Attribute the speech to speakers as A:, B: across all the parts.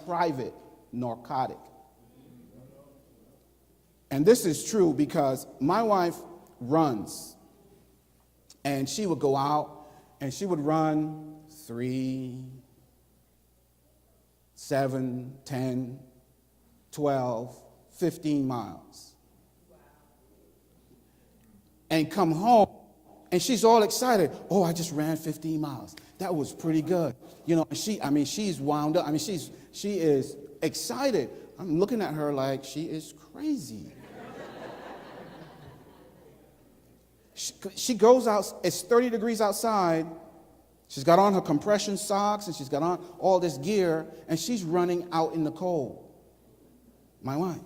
A: private narcotic. And this is true because my wife runs. And she would go out and she would run 3, 7, 10, 12, 15 miles. And come home and she's all excited. Oh, I just ran 15 miles. That was pretty good. You know, she's wound up. She is excited. I'm looking at her like she is crazy. She goes out, it's 30 degrees outside. She's got on her compression socks and she's got on all this gear and she's running out in the cold. My wife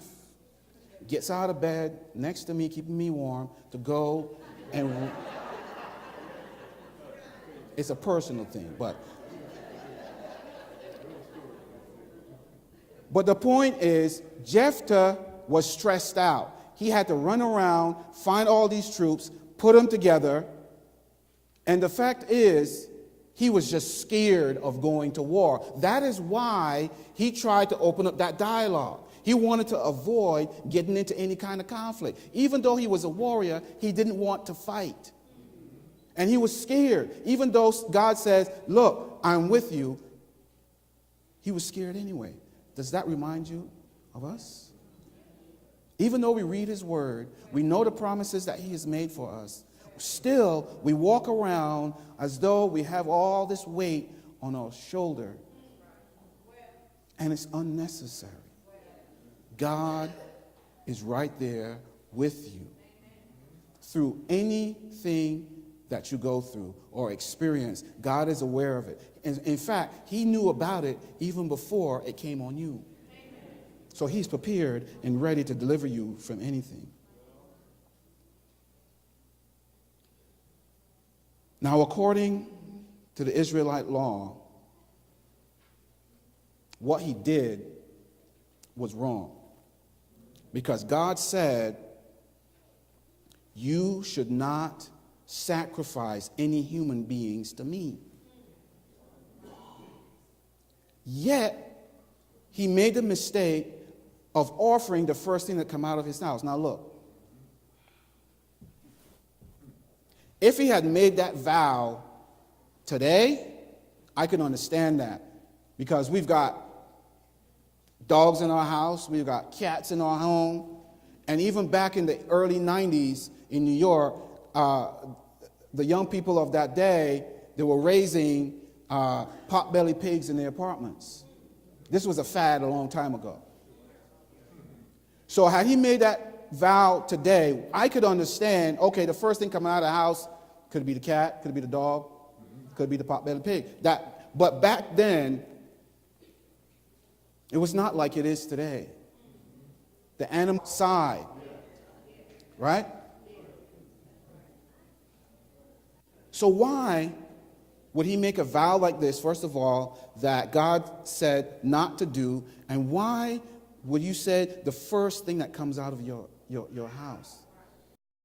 A: gets out of bed next to me, keeping me warm, to go and... It's a personal thing, but the point is, Jephthah was stressed out. He had to run around, find all these troops, put them together, and the fact is, he was just scared of going to war. That is why he tried to open up that dialogue. He wanted to avoid getting into any kind of conflict. Even though he was a warrior, he didn't want to fight. And he was scared. Even though God says, look, I'm with you, he was scared anyway. Does that remind you of us? Even though we read his word, we know the promises that he has made for us, still we walk around as though we have all this weight on our shoulder. And it's unnecessary. God is right there with you through anything that you go through or experience. God is aware of it. And in fact, he knew about it even before it came on you. So he's prepared and ready to deliver you from anything. Now, according to the Israelite law, what he did was wrong. Because God said, you should not sacrifice any human beings to me. Yet, he made the mistake of offering the first thing that come out of his house. Now look, if he had made that vow today, I can understand that. Because we've got dogs in our house, we've got cats in our home, and even back in the early 90s in New York, the young people of that day, they were raising pot-bellied pigs in their apartments. This was a fad a long time ago. So had he made that vow today, I could understand, okay, the first thing coming out of the house could be the cat, could be the dog, could be the pot-bellied pig. But back then, it was not like it is today. The animal side, right? So why would he make a vow like this, first of all, that God said not to do? And why would you say the first thing that comes out of your house?